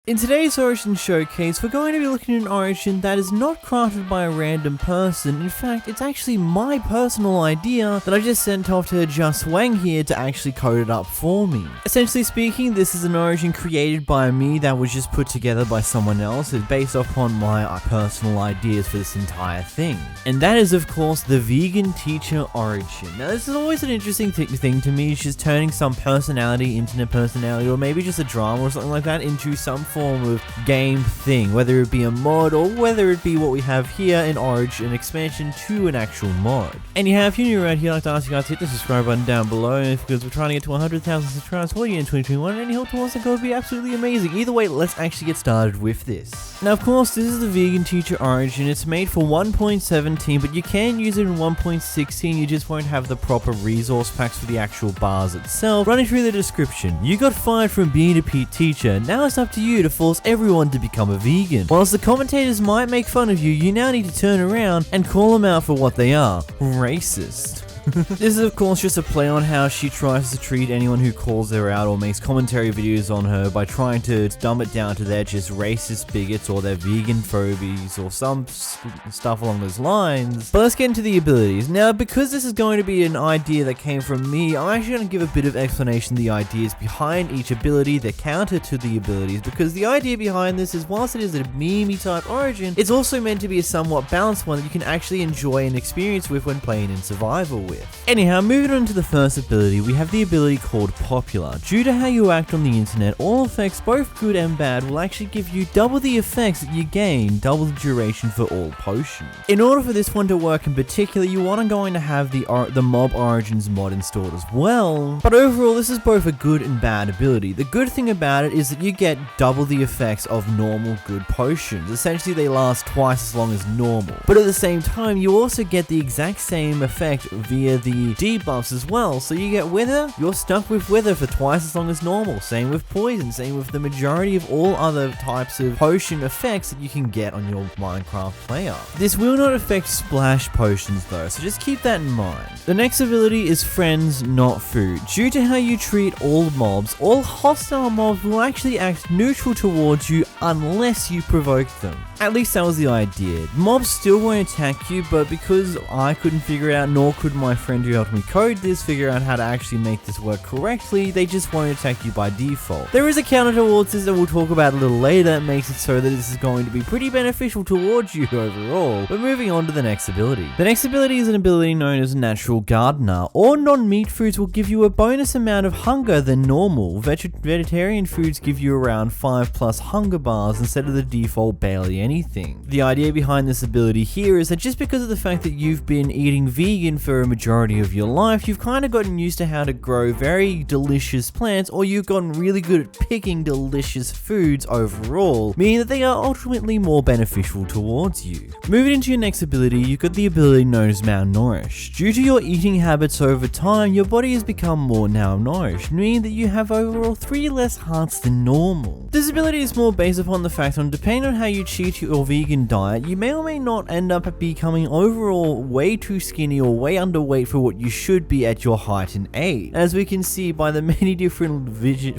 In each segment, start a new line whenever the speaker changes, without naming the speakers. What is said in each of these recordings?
In today's origin showcase, we're going to be looking at an origin that is not crafted by a random person. In fact, it's actually my personal idea that I just sent off to 𝓵𝓲𝓷𝓴𝓼 here to actually code it up for me. Essentially speaking, this is an origin created by me that was just put together by someone else. It's based upon my personal ideas for this entire thing. And that is, of course, the vegan teacher origin. Now, this is always an interesting thing to me. It's just turning some personality, internet personality, or maybe just a drama or something like that into some form of game thing, whether it be a mod or whether it be what we have here in Origin, an expansion to an actual mod. Anyhow, if you're new around here, I'd like to ask you guys to hit the subscribe button down below, because we're trying to get to 100,000 subscribers for you in 2021, and any help towards that goal would be absolutely amazing. Either way, let's actually get started with this. Now, of course, this is the vegan teacher origin. It's made for 1.17, but you can use it in 1.16. You just won't have the proper resource packs for the actual bars itself. Running through the description, you got fired from being a teacher. Now it's up to you to force everyone to become a vegan. Whilst the commentators might make fun of you, you now need to turn around and call them out for what they are: racist. This is of course just a play on how she tries to treat anyone who calls her out or makes commentary videos on her by trying to dumb it down to they're just racist bigots or they're vegan phobies or some stuff along those lines. But let's get into the abilities. Now, because this is going to be an idea that came from me, I'm actually going to give a bit of explanation of the ideas behind each ability, the counter to the abilities, because the idea behind this is, whilst it is a meme type origin, it's also meant to be a somewhat balanced one that you can actually enjoy and experience with when playing in survival with. Anyhow, moving on to the first ability, we have the ability called Popular. Due to how you act on the internet, all effects, both good and bad, will actually give you double the effects that you gain, double the duration for all potions. In order for this one to work in particular, you want to going to have the Mob Origins mod installed as well. But overall, this is both a good and bad ability. The good thing about it is that you get double the effects of normal good potions. Essentially, they last twice as long as normal. But at the same time, you also get the exact same effect via the debuffs as well. So you get Wither, you're stuck with Wither for twice as long as normal. Same with Poison, same with the majority of all other types of potion effects that you can get on your Minecraft player. This will not affect splash potions though, so just keep that in mind. The next ability is Friends Not Food. Due to how you treat all mobs, all hostile mobs will actually act neutral towards you unless you provoke them. At least that was the idea. Mobs still won't attack you, but because I couldn't figure it out, nor could my friend who helped me code this figure out how to actually make this work correctly, they just won't attack you by default. There is a counter towards this that we'll talk about a little later that makes it so that this is going to be pretty beneficial towards you overall. But moving on to the next ability. The next ability is an ability known as Natural Gardener. All non-meat foods will give you a bonus amount of hunger than normal. Vegetarian foods give you around 5+ hunger bars instead of the default barely anything. The idea behind this ability here is that just because of the fact that you've been eating vegan for a majority of your life, you've kind of gotten used to how to grow very delicious plants, or you've gotten really good at picking delicious foods overall, meaning that they are ultimately more beneficial towards you. Moving into your next ability, you've got the ability known as Malnourished. Due to your eating habits over time, your body has become more malnourished, meaning that you have overall 3 less hearts than normal. This ability is more based upon the fact that depending on how you cheat your vegan diet, you may or may not end up becoming overall way too skinny or way underweight for what you should be at your height and age. As we can see by the many different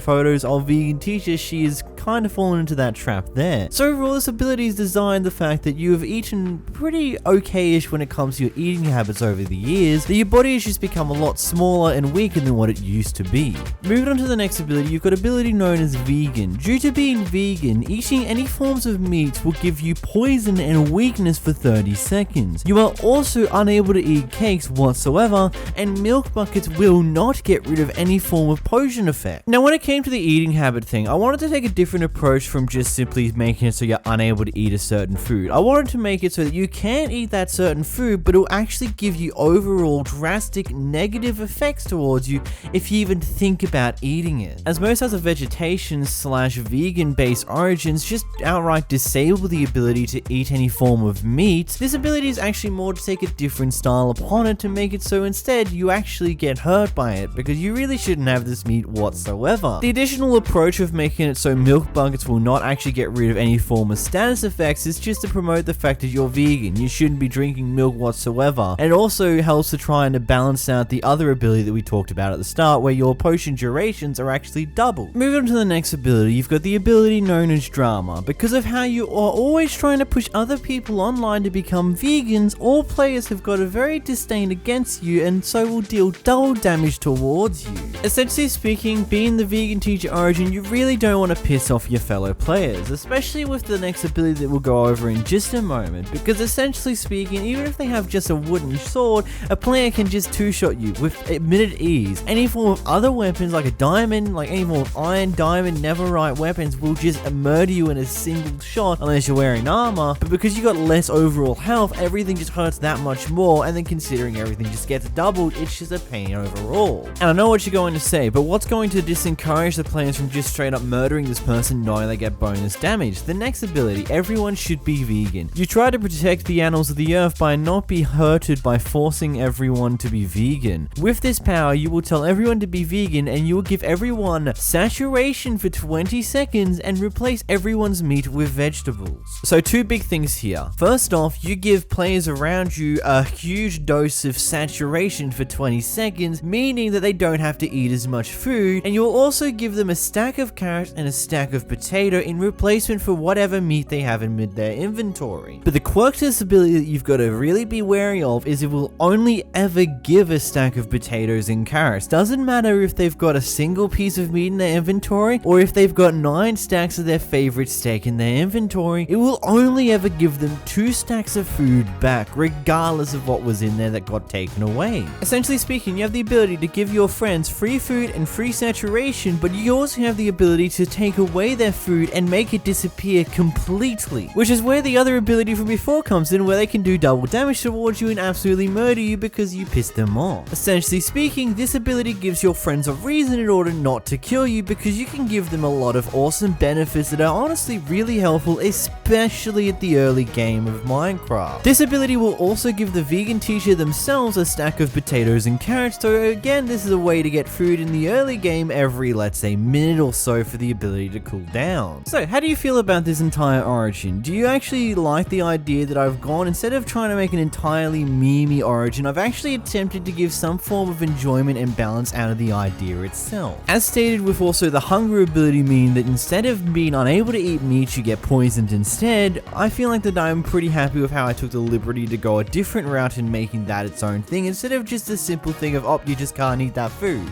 photos of vegan teachers, she is kind of fallen into that trap there. So overall, this ability is designed the fact that you have eaten pretty okay-ish when it comes to your eating habits over the years, that your body has just become a lot smaller and weaker than what it used to be. Moving on to the next ability, you've got ability known as Vegan. Due to being vegan, eating any forms of meat will give you poison and weakness for 30 seconds. You are also unable to eat cakes whatsoever, and milk buckets will not get rid of any form of potion effect. Now, when it came to the eating habit thing, I wanted to take a different approach from just simply making it so you're unable to eat a certain food. I wanted to make it so that you can eat that certain food, but it will actually give you overall drastic negative effects towards you if you even think about eating it. As most other vegetation/vegan based origins just outright disable the the ability to eat any form of meat, this ability is actually more to take a different style upon it to make it so instead you actually get hurt by it, because you really shouldn't have this meat whatsoever. The additional approach of making it so milk buckets will not actually get rid of any form of status effects is just to promote the fact that you're vegan. You shouldn't be drinking milk whatsoever. And it also helps to try and balance out the other ability that we talked about at the start, where your potion durations are actually doubled. Moving on to the next ability, you've got the ability known as drama. Because of how you are always trying to push other people online to become vegans, all players have got a very disdain against you and so will deal double damage towards you. Essentially speaking, being the vegan teacher origin, you really don't want to piss off your fellow players, especially with the next ability that we'll go over in just a moment, because essentially speaking, even if they have just a wooden sword, a player can just two-shot you with admitted ease. Any form of other weapons like a diamond, like any form of iron, diamond, netherite weapons will just murder you in a single shot unless you're wearing armor, but because you got less overall health, everything just hurts that much more, and then considering everything just gets doubled, it's just a pain overall. And I know what you're going to say, but what's going to disencourage the players from just straight up murdering this person knowing they get bonus damage? The next ability, everyone should be vegan. You try to protect the animals of the earth by not be hurted by forcing everyone to be vegan. With this power, you will tell everyone to be vegan and you will give everyone saturation for 20 seconds and replace everyone's meat with vegetables. So two big things here. First off, you give players around you a huge dose of saturation for 20 seconds, meaning that they don't have to eat as much food, and you'll also give them a stack of carrots and a stack of potato in replacement for whatever meat they have in their inventory. But the quirk to this ability that you've got to really be wary of is it will only ever give a stack of potatoes and carrots. Doesn't matter if they've got a single piece of meat in their inventory or if they've got 9 stacks of their favorite steak in their inventory, it will only ever give them 2 stacks of food back, regardless of what was in there that got taken away. Essentially speaking, you have the ability to give your friends free food and free saturation, but you also have the ability to take away their food and make it disappear completely, which is where the other ability from before comes in, where they can do double damage towards you and absolutely murder you because you pissed them off. Essentially speaking, this ability gives your friends a reason in order not to kill you, because you can give them a lot of awesome benefits that are honestly really helpful, especially at the early game of Minecraft. This ability will also give the vegan teacher themselves a stack of potatoes and carrots, so again, this is a way to get food in the early game every, let's say, minute or so for the ability to cool down. So, how do you feel about this entire origin? Do you actually like the idea that I've gone, instead of trying to make an entirely memey origin, I've actually attempted to give some form of enjoyment and balance out of the idea itself? As stated, with also the hunger ability meaning that instead of being unable to eat meat, you get poisoned instead, I feel like that I'm pretty happy with how I took the liberty to go a different route in making that its own thing, instead of just a simple thing of, oh, you just can't eat that food.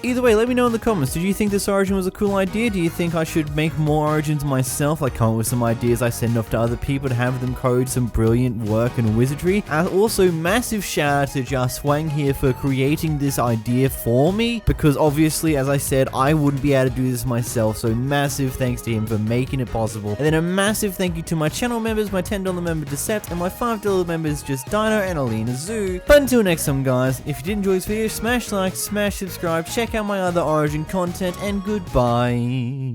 Either way, let me know in the comments, did you think this origin was a cool idea? Do you think I should make more origins myself, like come up with some ideas I send off to other people to have them code some brilliant work and wizardry? And also, massive shout out to 𝓵𝓲𝓷𝓴𝓼 here for creating this idea for me, because obviously, as I said, I wouldn't be able to do this myself, so massive thanks to him for making it possible. And then a massive thank you to my channel members, my $10 member 𝓵𝓲𝓷𝓴𝓼, and my $5 members just Dino and 𝓵𝓲𝓷𝓴𝓼. But until next time guys, if you did enjoy this video, smash like, smash subscribe, check out my other origin content, and goodbye.